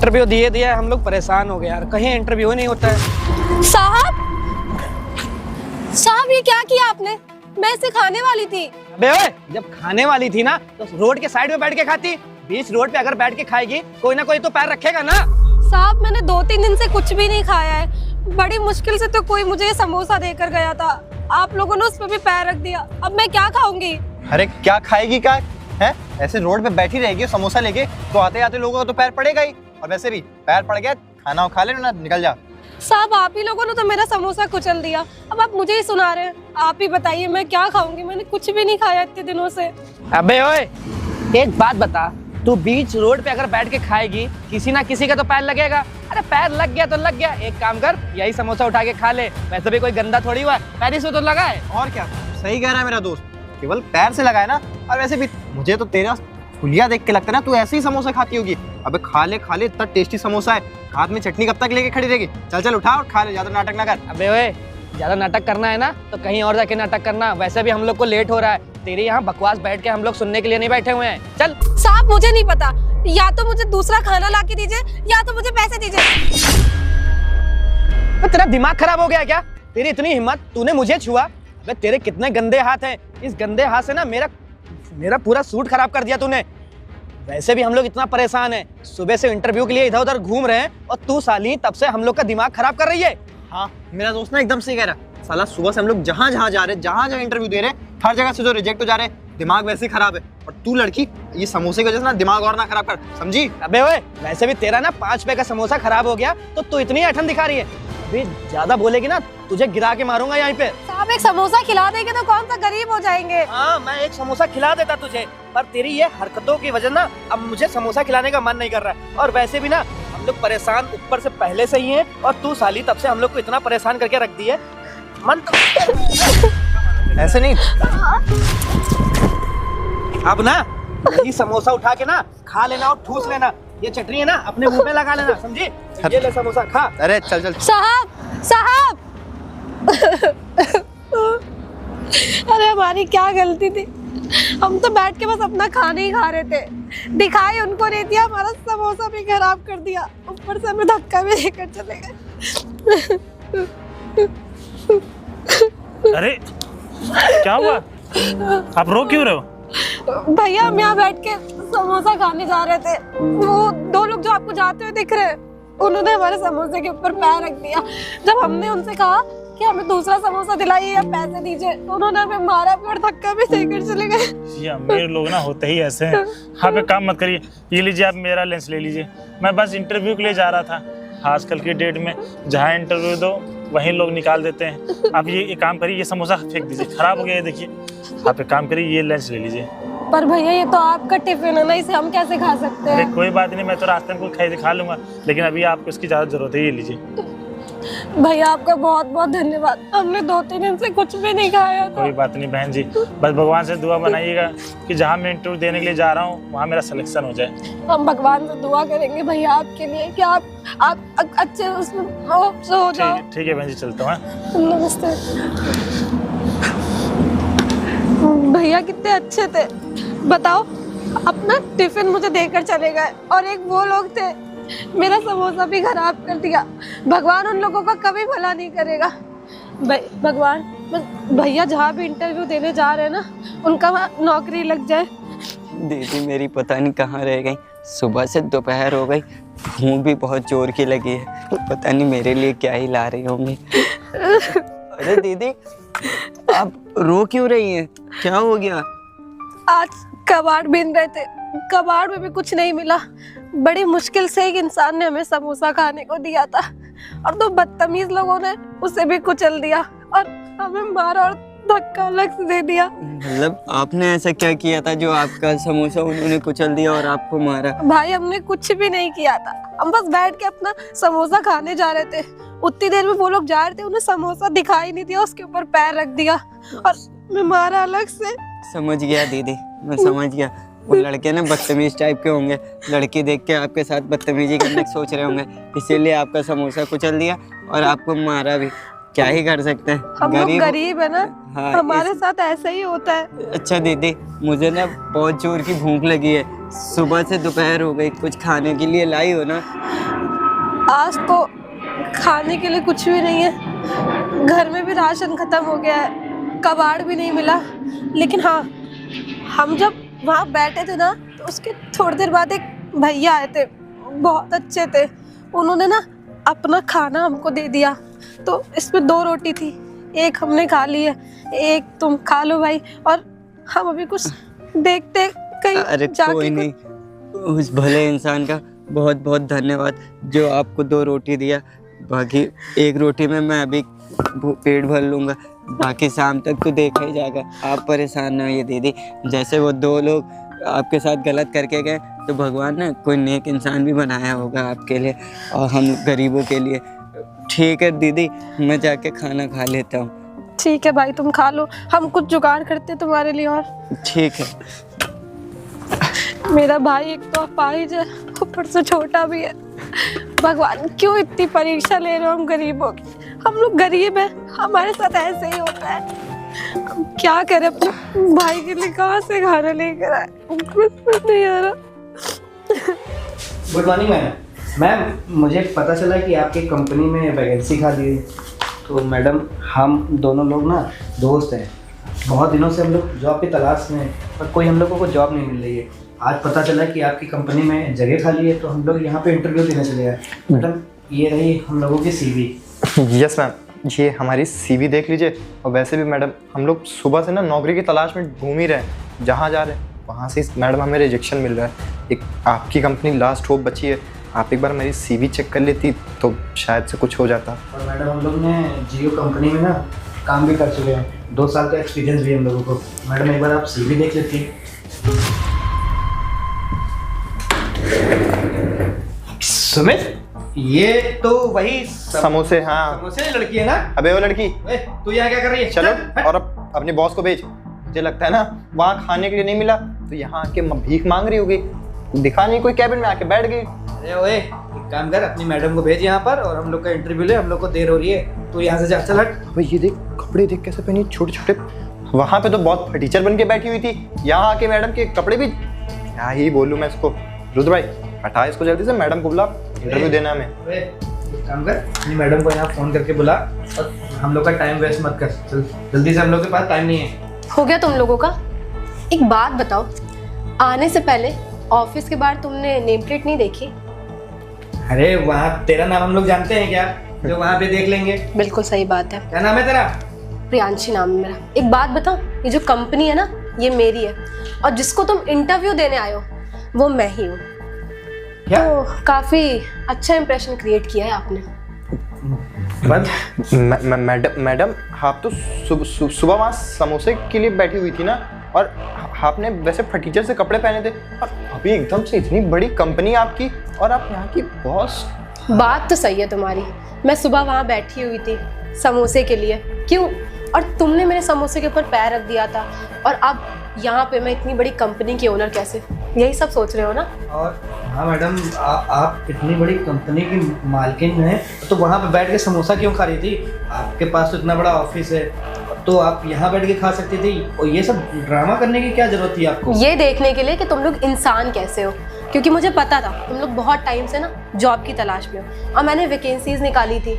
Interview दिए दिया हम लोग परेशान हो गए यार, कहीं इंटरव्यू नहीं होता है। साहब साहब ये क्या किया आपने? मैं इसे खाने वाली थी। अबे ओए, जब खाने वाली थी ना तो रोड के साइड में बैठ के खाती। बीच रोड पे अगर बैठ के खाएगी कोई ना कोई तो पैर रखेगा ना। साहब मैंने 2-3 दिन से कुछ भी नहीं खाया है। बड़ी मुश्किल से तो कोई मुझे समोसा देकर गया था, आप लोगों ने उस पर भी पैर रख दिया। अब मैं क्या खाऊंगी? अरे क्या खाएगी क्या है? ऐसे रोड पे बैठी रहेगी समोसा लेके तो आते आते लोगों को तो पैर पड़ेगा ही। और वैसे भी पैर पड़ गया, खाना खा ले ना, निकल जा। साहब आप ही लोगों ने तो मेरा समोसा कुचल दिया, अब आप मुझे ही सुना रहे हैं। आप ही बताइए मैं क्या खाऊंगी? मैंने कुछ भी नहीं खाया इतने दिनों से। अबे ओए, एक बात बता, तू बीच रोड पे अगर बैठ के खाएगी किसी ना किसी का तो पैर लगेगा। अरे पैर लग गया तो लग गया, एक काम कर यही समोसा उठा के खा ले, वैसे भी कोई गंदा थोड़ी हुआ है, पैर से तो लगा है। और क्या, सही कह रहा है मेरा दोस्त, केवल पैर से लगा है ना। और वैसे भी मुझे तो तेरा फुलिया देख के लगता है ना तू ऐसे ही समोसा खाती होगी। अबे खा ले, इतना टेस्टी समोसा है, हाथ में चटनी कब तक लेके खड़ी रहेगी? चल चल उठा और खा ले, ज्यादा नाटक ना कर। अबे ओए, ज्यादा नाटक करना है ना तो कहीं और जाके नाटक करना, वैसे भी हम लोग को लेट हो रहा है। तेरे यहाँ बकवास बैठ के हम लोग सुनने के लिए नहीं बैठे हुए हैं। चल। साहब मुझे नहीं पता, या तो मुझे दूसरा खाना ला के दीजिए या तो मुझे पैसे दीजिए। तेरा दिमाग खराब हो गया क्या? तेरी इतनी हिम्मत, तूने मुझे छुआ? अबे तेरे कितने गंदे हाथ हैं, इस गंदे हाथ से ना मेरा पूरा सूट खराब कर दिया तूने। वैसे भी हम लोग इतना परेशान हैं, सुबह से इंटरव्यू के लिए इधर उधर घूम रहे हैं और तू साली तब से हम लोग का दिमाग खराब कर रही है। हाँ मेरा दोस्त ना एकदम सही कह रहा। साला सुबह से हम लोग जहाँ जहाँ जा रहे हैं, जहाँ जहाँ इंटरव्यू दे रहे हैं, हर जगह से जो रिजेक्ट हो जा रहे हैं, दिमाग वैसे ही खराब है। और तू लड़की ये समोसे की वजह से ना दिमाग और ना खराब कर, समझी? अबे ओए, वैसे भी तेरा ना 5 रुपए का समोसा खराब हो गया तो तू इतनी ऐठन दिखा रही है। अभी ज्यादा बोलेगी ना तुझे गिरा के मारूंगा यहाँ पे। साहब एक समोसा खिला देंगे तो कौन सा गरीब हो जाएंगे। हाँ मैं एक समोसा खिला देता तुझे, पर तेरी ये हरकतों की वजह ना अब मुझे समोसा खिलाने का मन नहीं कर रहा है। और वैसे भी ना हम लोग परेशान ऊपर से पहले से ही हैं और तू साली तब से हम लोग को इतना परेशान करके रख दी है। मन तो ऐसे नहीं। अब ना ये समोसा उठा के ना खा लेना और ठूस लेना, ये चटनी है ना अपने मुंह में लगा लेना, समझी? ये ले समोसा खा। अरे चल चल। साहब अरे हमारी क्या गलती थी, हम तो बैठ के बस अपना खाना ही खा रहे थे, दिखाई उनको नहीं दिया, हमारा समोसा भी खराब कर दिया, ऊपर से हमें धक्का भी देकर चले गए। अरे क्या हुआ? आप रो क्यों रहे हो? भैया हम यहाँ बैठ के समोसा खाने जा रहे थे, वो 2 लोग जो आपको जाते हुए दिख रहे हैं, उन्होंने हमारे समोसे के ऊपर पैर रख दिया। जब हमने उनसे कहा कि हमें दूसरा समोसा दिलाइए या पैसे दीजिए तो उन्होंने हमें मारा भी और धक्का भी देकर चले गए। ये अमीर लोग ना होते ही ऐसे हैं। आप एक काम मत करिए, ये लीजिए, आप मेरा लेंस ले लीजिए। मैं बस इंटरव्यू के लिए जा रहा था। आजकल की डेट में जहाँ इंटरव्यू दो वहीं लोग निकाल देते हैं। आप ये एक काम करिए, ये समोसा फेंक दीजिए, खराब हो गया है देखिए। आप एक काम करिए, ये लेंस ले लीजिए। पर भैया ये तो आपका टिफिन है ना, इसे हम कैसे खा सकते हैं? कोई बात नहीं, मैं तो रास्ते में कोई खा लूंगा, लेकिन अभी आपको इसकी ज़्यादा जरूरत है, ये लीजिए। भैया आपका बहुत बहुत धन्यवाद, हमने 2-3 दिन से कुछ भी नहीं खाया था। कोई बात नहीं बहन जी, बस भगवान से दुआ बनाइएगा कि जहाँ मैं इंटरव्यू देने के लिए जा रहा हूँ वहाँ मेरा सिलेक्शन हो जाए। हम भगवान से दुआ करेंगे भैया आपके लिए कि आप अच्छे उसमें हो जाओ। ठीक है बहन जी, चलता हूँ। नमस्ते। भैया कितने अच्छे थे, बताओ अपना टिफिन मुझे देकर चले गए, और एक वो लोग थे मेरा समोसा भी खराब कर दिया। भगवान उन लोगों का कभी भला नहीं करेगा। भगवान बस भैया जहाँ भी इंटरव्यू देने जा रहे हैं ना उनका वहाँ नौकरी लग जाए। दीदी मेरी पता नहीं कहाँ रह गई, सुबह से दोपहर हो गई, भूख भी बहुत जोर की लगी है, पता नहीं मेरे लिए क्या ही ला रही होंगी। अरे दीदी आप रो क्यों रही हैं, क्या हो गया? आज कबाड़ बीन रहे थे, कबाड़ में भी कुछ नहीं मिला। बड़ी मुश्किल से एक इंसान ने हमें समोसा खाने को दिया था और 2 बदतमीज लोगों ने उसे भी कुचल दिया और हमें मारा और धक्का अलग से दे दिया। मतलब आपने ऐसा क्या किया था जो आपका समोसा उन्होंने कुचल दिया और आपको मारा? भाई हमने कुछ भी नहीं किया था, हम बस बैठ के अपना समोसा खाने जा रहे थे। उतनी देर में वो लोग जा रहे थे, उन्हें समोसा दिखाई नहीं दिया, उसके ऊपर पैर रख दिया और मैं मारा अलग से। समझ गया दीदी, मैं समझ गया। वो लड़के ना बदतमीज टाइप के होंगे, लड़की देख के आपके साथ बदतमीजी करने की सोच रहे होंगे, इसीलिए आपका समोसा कुचल दिया और आपको मारा भी। क्या ही कर सकते हैं, हम लोग गरीब है ना। हाँ, हमारे साथ ऐसा ही होता है। अच्छा दीदी मुझे ना बहुत जोर की भूख लगी है, सुबह से दोपहर हो गई, कुछ खाने के लिए लाई हो ना? आज तो खाने के लिए कुछ भी नहीं है, घर में भी राशन खत्म हो गया है, कबाड़ भी नहीं मिला। लेकिन हाँ, हम जब वहाँ बैठे थे ना तो उसके थोड़ी देर बाद एक भैया आए थे, बहुत अच्छे थे। उन्होंने ना अपना खाना हमको दे दिया। तो इसमें 2 रोटी थी, एक हमने खा ली है, एक तुम खा लो भाई। और हम अभी कुछ देखते कहीं अरे जाके कोई नहीं, उस भले इंसान का बहुत बहुत धन्यवाद जो आपको 2 रोटी दिया। बाकी 1 रोटी में मैं अभी पेट भर लूँगा, बाकी शाम तक तो देखा ही जाएगा। आप परेशान ना होइए दीदी, जैसे वो 2 लोग आपके साथ गलत करके गए तो भगवान ने कोई नेक इंसान भी बनाया होगा आपके लिए और हम गरीबों के लिए। ठीक है दीदी, मैं जाके खाना खा लेता हूँ। ठीक है भाई, तुम खा लो, हम कुछ जुगाड़ करते तुम्हारे लिए। और ठीक है। मेरा भाई एक तो अपाहिज है, ऊपर से छोटा भी है। भगवान क्यों इतनी परीक्षा ले रहे हो हम गरीबों की? हम लोग गरीब हैं, हमारे साथ ऐसे ही होता है। हम क्या करें, अपने भाई के लिए कहाँ से खाना लेकर आए, कुछ नहीं आ रहा। Good morning ma'am. मैम, मुझे पता चला कि आपकी कंपनी में वैकेंसी खाली है। तो मैडम, हम दोनों लोग ना दोस्त हैं, बहुत दिनों से हम लोग जॉब की तलाश में हैं, पर कोई हम लोगों को जॉब नहीं मिल रही है। आज पता चला कि आपकी कंपनी में जगह खाली है, तो हम लोग यहाँ पे इंटरव्यू देने चले गए। मैडम, ये रही हम लोगों की CV। यस मैम, ये हमारी CV देख लीजिए। और वैसे भी मैडम, हम लोग सुबह से ना नौकरी की तलाश में घूम ही रहे हैं, जहाँ जा रहे हैं वहाँ से मैडम हमें रिजेक्शन मिल रहा है। एक आपकी कंपनी लास्ट होप बची है, आप एक बार मेरी CV चेक कर लेती तो शायद से कुछ हो जाता। और मैडम, हम लोग ने जियो कंपनी में ना काम भी कर चुके हैं, 2 साल का एक्सपीरियंस भी है हम लोगों को। मैडम, एक बार आप CV देख लेती। सुमित, ये तो वही समोसे, हाँ समोसे लड़की है ना? अबे वो लड़की, तू यहाँ क्या कर रही है? चलो चल, और अब अपने बॉस को भेज। मुझे लगता है ना वहाँ खाने के लिए नहीं मिला तो यहाँ आके भीख मांग रही होगी। दिखा नहीं, कोई कैबिन में आके बैठ गई। अरे ओए, एक काम कर, अपनी मैडम को भेज यहाँ पर और हम लोग का इंटरव्यू ले। हम लोग को देर हो रही है, तू यहाँ से जा, चल हट। भाई ये देख, कपड़े देख कैसे पहनी, छोटे छोटे। वहाँ पे तो बहुत फटीचर बन के बैठी हुई थी, यहाँ आके मैडम के कपड़े भी, क्या ही बोलूँ मैं इसको। रुद्र भाई, हटा इसको जल्दी से, मैडम को बुला, इंटरव्यू देना हमें। ओए, एक काम कर, अपनी मैडम को यहाँ फोन करके बुला और हम लोग का टाइम वेस्ट मत कर। चल जल्दी से, हम लोग के पास टाइम नहीं है। हो गया तुम लोगों का? एक बात बताओ, आने से पहले ऑफिस के बाहर तुमने नेम प्लेट नहीं देखी? अरे वहाँ तेरा नाम हम लोग जानते हैं क्या, जो वहाँ पे देख लेंगे? बिल्कुल सही बात है। क्या नाम है तेरा? प्रियांशी नाम है मेरा। एक बात बताओ, ये जो कंपनी है ना, ये मेरी है और जिसको तुम इंटरव्यू देने आए हो वो मैं ही हूँ। क्या? तो काफी अच्छा इंप्रेशन क्रिएट किया है आपने। मैडम, आप तो सुबह वहाँ समोसे के लिए बैठी हुई थी ना, और आपने वैसे फटीचर से कपड़े पहने थे, और अभी एकदम से इतनी बड़ी कंपनी आपकी और आप यहाँ की बॉस। बात तो सही है तुम्हारी, मैं सुबह वहाँ बैठी हुई थी समोसे के लिए, क्यों? और तुमने मेरे समोसे के ऊपर पैर रख दिया था, और अब यहाँ पे मैं इतनी बड़ी कंपनी की ओनर कैसे, यही सब सोच रहे हो ना? और हाँ मैडम, आप इतनी बड़ी कंपनी की मालकिन हैं, तो वहाँ पे बैठ के समोसा क्यों खा रही थी? आपके पास तो इतना बड़ा ऑफिस है, तो आप यहाँ बैठ के खा सकती थी। और ये सब ड्रामा करने की क्या जरूरत थी आपको? ये देखने के लिए कि तुम लोग इंसान कैसे हो, क्योंकि मुझे पता था तुम लोग बहुत टाइम से ना जॉब की तलाश में हो, और मैंने वैकेंसीज निकाली थी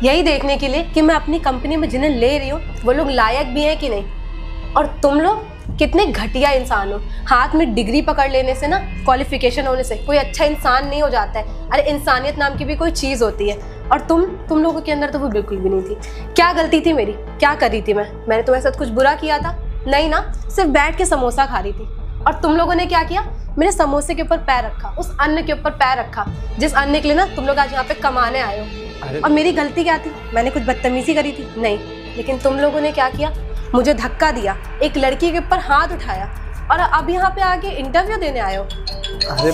यही देखने के लिए कि मैं अपनी कंपनी में जिन्हें ले रही हूँ वो लोग लायक भी हैं कि नहीं। और तुम लोग कितने घटिया इंसान हो। हाथ में डिग्री पकड़ लेने से ना, क्वालिफिकेशन होने से कोई अच्छा इंसान नहीं हो जाता है। अरे इंसानियत नाम की भी कोई चीज़ होती है, और तुम लोगों के अंदर तो वो बिल्कुल भी नहीं थी। क्या गलती थी मेरी? क्या कर रही थी मैंने तुम्हारे साथ कुछ बुरा किया था? नहीं ना, सिर्फ बैठ के समोसा खा रही थी। और तुम लोगों ने क्या किया? मेरे समोसे के ऊपर पैर रखा, उस अन्न के ऊपर पैर रखा जिस अन्न के लिए ना तुम लोग आज यहाँ पे कमाने आए हो। और मेरी गलती क्या थी? मैंने कुछ बदतमीजी करी थी? नहीं, लेकिन तुम लोगों ने क्या किया? मुझे धक्का दिया, एक लड़की के ऊपर हाथ उठाया, और अब यहाँ पे आके इंटरव्यू देने आए हो। अरे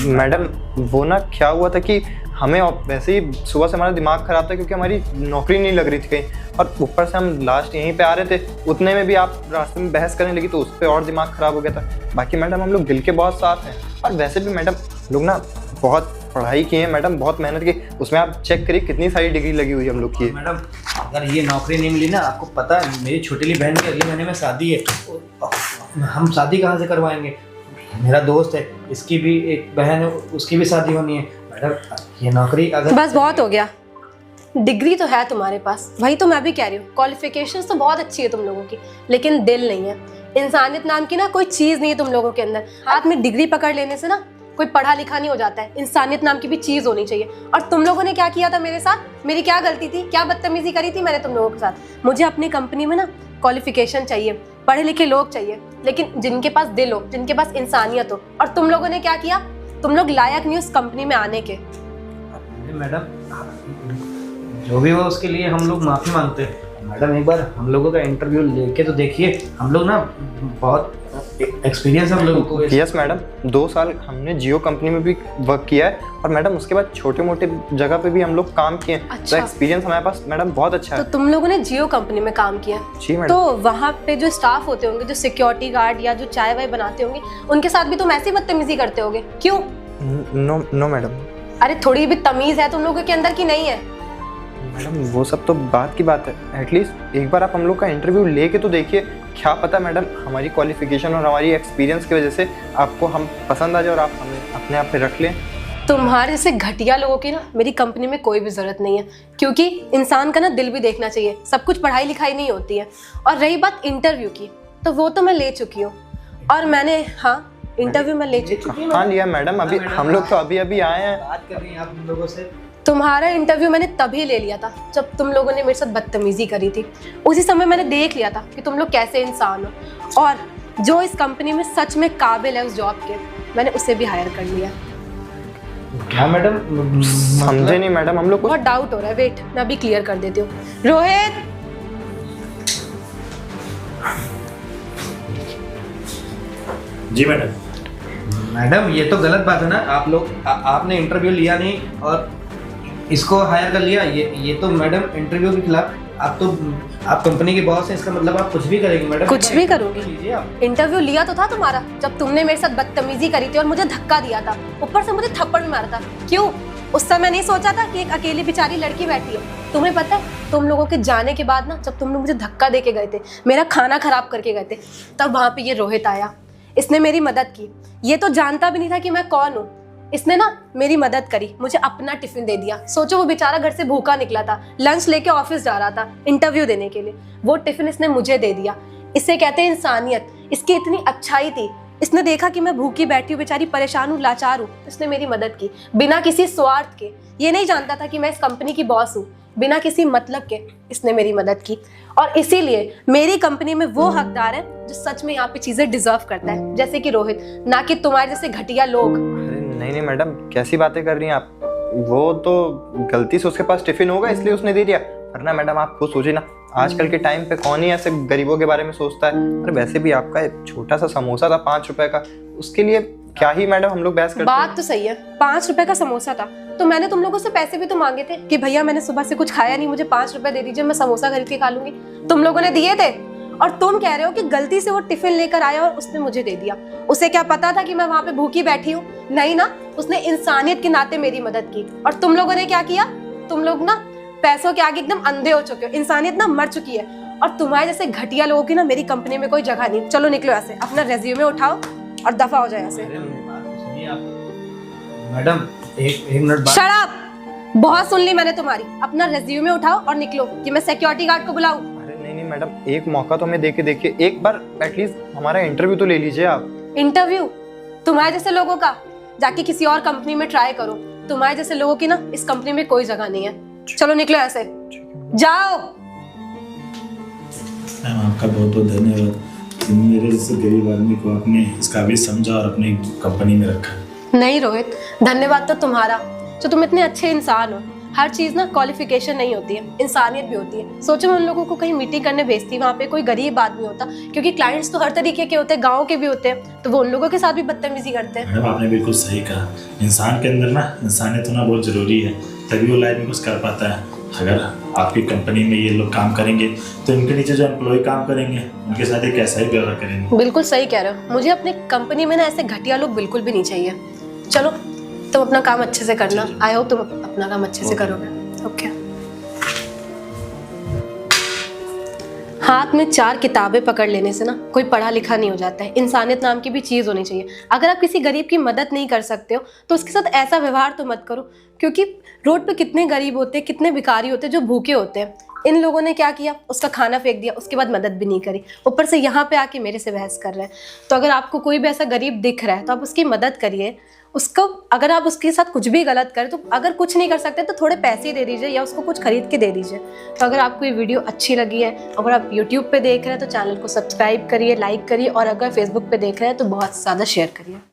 मैडम, वो ना क्या हुआ था कि हमें वैसे ही सुबह से हमारा दिमाग खराब था, क्योंकि हमारी नौकरी नहीं लग रही थी कहीं, और ऊपर से हम लास्ट यहीं पे आ रहे थे, उतने में भी आप रास्ते में बहस करने लगी, तो उस पर और दिमाग खराब हो गया था। बाकी मैडम, हम लोग दिल के बहुत साफ हैं, और वैसे भी मैडम लोग ना बहुत पढ़ाई की है मैडम, बहुत मेहनत की। उसमें आप चेक करिए कितनी सारी डिग्री लगी हुई है हम लोग की। मैडम, अगर ये नौकरी नहीं मिली ना, आपको पता है मेरी छोटी बहन की अगले महीने में शादी है। हम शादी कहाँ से करवाएंगे? मेरा दोस्त है, इसकी भी एक बहन है, उसकी भी शादी होनी है। मैडम ये नौकरी अगर बस बहुत हो गया। डिग्री तो है तुम्हारे पास, वही तो मैं भी कह रही हूँ, क्वालिफिकेशंस तो बहुत अच्छी है तुम लोगों की, लेकिन दिल नहीं है। इंसानियत नाम की ना कोई चीज़ नहीं है तुम लोगों के अंदर। हाथ में डिग्री पकड़ लेने से ना कोई पढ़ा लिखा नहीं हो जाता है, इंसानियत नाम की भी चीज़ होनी चाहिए। और तुम लोगों ने क्या किया था मेरे साथ? मेरी क्या गलती थी? क्या बदतमीजी करी थी मैंने तुम लोगों के साथ? मुझे अपनी कंपनी में ना क्वालिफिकेशन चाहिए, पढ़े लिखे लोग चाहिए, लेकिन जिनके पास दिल हो, जिनके पास इंसानियत हो। और तुम लोगों ने क्या किया? तुम लोग लायक नहीं उस कंपनी में आने के। मैडम जो भी हो उसके लिए हम लोग माफ़ी मांगते हैं। मैडम एक बार हम लोगों का इंटरव्यू लेके तो देखिए, हम लोग ना बहुत एक्सपीरियंस हम लोगों को। यस मैडम, 2 साल हमने जियो कंपनी में भी वर्क किया है और मैडम उसके बाद छोटे मोटे जगह पे भी हम लोग काम किए हैं। अच्छा। तो एक्सपीरियंस हमारे पास मैडम बहुत अच्छा तो है। तुम लोगों ने जियो कंपनी में काम किया? जी मैडम। तो वहाँ पे जो स्टाफ होते होंगे, जो सिक्योरिटी गार्ड या जो चाय वाय बनाते होंगे, उनके साथ भी तुम ऐसी बदतमीजी करते होगे? क्यों? No madam. अरे थोड़ी भी तमीज है तुम लोगों के अंदर की नहीं है? मैडम वो सब तो बात की बात है, एटलीस्ट एक बार आप हम लोग का इंटरव्यू लेके तो देखिए। क्या पता मैडम हमारी क्वालिफिकेशन और हमारी एक्सपीरियंस की वजह से आपको हम पसंद आ जाए और आप हमें अपने आप पे रख लें। तुम्हारे जैसे घटिया लोगों की ना मेरी कंपनी में कोई भी ज़रूरत नहीं है, क्योंकि इंसान का ना दिल भी देखना चाहिए। सब कुछ पढ़ाई लिखाई नहीं होती है। और रही बात इंटरव्यू की, तो वो तो मैं ले चुकी हूँ। और मैंने इंटरव्यू में ले चुकी हूँ। हाँ लिया मैडम, अभी हम लोग तो अभी आए हैं। बात कर रही हैं आप हम लोगों से। तुम्हारा इंटरव्यू मैंने तभी ले लिया था जब तुम लोगों ने मेरे साथ बदतमीजी करी थी। उसी समय मैंने देख लिया था कि तुम लोग कैसे इंसान हो, और जो इस कंपनी में सच में काबिल है उस जॉब के, मैंने उसे भी हायर कर लिया। क्या मैडम? समझे नहीं मैडम, हम लोग बहुत डाउट हो रहा है, वेट मैं अभी क्लियर कर देती हूँ। रोहित, जी मैडम। मैडम ये तो गलत बात है ना। आप लोग आपने इंटरव्यू लिया नहीं और इसको हायर कर लिया। ये तो मैडम इंटरव्यू के खिलाफ। आप कंपनी के बॉस हैं, इसका मतलब आप कुछ भी करेंगे मैडम? कुछ भी करूंगी। लीजिए आप। इंटरव्यू लिया तो था तुम्हारा जब तुमने मेरे साथ बदतमीजी करी थी और मुझे धक्का दिया था, ऊपर से मुझे थप्पड़ भी मारा था। क्यों? उस समय नहीं सोचा था कि एक अकेली बेचारी लड़की बैठी है? तुम्हें पता है तुम लोगों के जाने के बाद ना, जब तुम लोग मुझे धक्का दे के गए थे, मेरा खाना खराब करके गए थे, तब वहां पे ये रोहित आया। इसने मेरी मदद की। ये तो जानता भी नहीं था कि मैं कौन हूँ। इसने ना मेरी मदद करी, मुझे अपना टिफिन दे दिया। सोचो वो बेचारा घर से भूखा निकला था, लंच लेके ऑफिस जा रहा था इंटरव्यू देने के लिए, वो टिफिन इसने मुझे दे दिया। इसे कहते हैं इंसानियत। इसकी इतनी अच्छाई थी, इसने देखा कि मैं भूखी बैठी हूँ, बेचारी परेशान हूँ, लाचार हूँ, इसने मेरी मदद की बिना किसी स्वार्थ के। ये नहीं जानता था कि मैं इस कंपनी की बॉस हूँ, बिना किसी मतलब के इसने मेरी मदद की। और इसीलिए मेरी कंपनी में वो हकदार है जो सच में यहाँ पे चीजें डिजर्व करता है, जैसे कि रोहित, ना कि तुम्हारे जैसे घटिया लोग। अरे नहीं मैडम, कैसी बातें कर रही हैं आप? वो तो गलती से उसके पास टिफिन होगा इसलिए उसने दे दिया, वरना मैडम आप खुद सोचिए ना, आजकल के टाइम पे कौन ही ऐसे गरीबों के बारे में सोचता है। और वैसे भी आपका एक छोटा सा समोसा था 5 रुपए का, उसके लिए क्या ही मैडम हम लोग बहस करते हैं। बात तो सही है, 5 रुपए का समोसा था, तो मैंने तुम लोगों से पैसे भी तो मांगे थे कि भैया मैंने सुबह से कुछ खाया नहीं, मुझे 5 रुपए दे दीजिए, मैं समोसा खरीद के खा लूंगी। तुम लोगों ने दिए थे। और तुम कह रहे हो कि गलती से वो टिफिन लेकर आया और उसने मुझे दे दिया। उसे क्या पता था कि मैं वहां पे भूखी बैठी हूँ? नहीं ना, उसने इंसानियत के नाते मेरी मदद की। और तुम लोगों ने क्या किया? तुम लोग ना पैसों के आगे एकदम अंधे हो चुके हो, इंसानियत ना मर चुकी है। और तुम्हारे जैसे घटिया लोगों की ना मेरी कंपनी में कोई जगह नहीं। चलो निकलो ऐसे, अपना रेज्यूमे उठाओ और दफा हो जाए ऐसे। मैडम एक मिनट। Shut up! बहुत सुन ली मैंने तुम्हारी। अपना रेज्यूमे उठाओ और निकलो कि मैं सिक्योरिटी गार्ड को बुलाऊं। अरे नहीं मैडम, एक मौका तो हमें दे के देखिए, एक बार एटलीस्ट हमारा इंटरव्यू तो ले लीजिए आप। इंटरव्यू तुम्हारे जैसे लोगों का? जाके किसी और कंपनी में ट्राई करो। तुम्हारे जैसे लोगों की ना इस कंपनी में कोई जगह नहीं है। चलो निकलो ऐसे, जाओ। मैम आपका बहुत बहुत धन्यवाद, मेरे जैसे गरीब आदमी को आपने इस काबिल समझा और अपनी कंपनी में रखा। नहीं रोहित, धन्यवाद तो तुम्हारा, जो तुम इतने अच्छे इंसान हो। हर चीज ना क्वालिफिकेशन नहीं होती है, इंसानियत भी होती है। सोचो मैं उन लोगों को कहीं मीटिंग करने भेजती, वहाँ पे कोई गरीब आदमी होता, क्योंकि क्लाइंट्स तो हर तरीके के होते हैं, गाँव के भी होते हैं, तो वो उन लोगों के साथ भी बदतमीजी करते हैं। मैडम आपने बिल्कुल सही कहा, इंसान के अंदर ना इंसानियत होना बहुत ज़रूरी है, तभी वो लाइफ में कुछ कर पाता है। अगर आपकी कंपनी में ये लोग काम करेंगे तो इनके नीचे जो एम्प्लॉय काम करेंगे उनके साथ एक ऐसा ही व्यवहार करेंगे। बिल्कुल सही कह रहे हो, मुझे अपनी कंपनी में ना ऐसे घटिया लोग बिल्कुल भी नहीं चाहिए। चलो तुम अपना काम अच्छे से करना। आई होप तुम अपना काम अच्छे से करोगे। ओके। हाथ में 4 किताबें पकड़ लेने से ना कोई पढ़ा लिखा नहीं हो जाता है। इंसानियत नाम की भी चीज़ होनी चाहिए। अगर आप किसी गरीब की मदद नहीं कर सकते हो तो उसके साथ ऐसा व्यवहार तो मत करो, क्योंकि रोड पे कितने गरीब होते हैं, कितने भिखारी होते हैं जो भूखे होते हैं। इन लोगों ने क्या किया, उसका खाना फेंक दिया, उसके बाद मदद भी नहीं करी, ऊपर से यहाँ पे आके मेरे से बहस कर रहे हैं। तो अगर आपको कोई भी ऐसा गरीब दिख रहा है तो आप उसकी मदद करिए। उसको अगर आप उसके साथ कुछ भी गलत करें तो अगर कुछ नहीं कर सकते तो थोड़े पैसे दे दीजिए या उसको कुछ खरीद के दे दीजिए। तो अगर आपको ये वीडियो अच्छी लगी है, अगर आप यूट्यूब पे देख रहे हैं तो चैनल को सब्सक्राइब करिए, लाइक करिए, और अगर फेसबुक पे देख रहे हैं तो बहुत ज़्यादा शेयर करिए।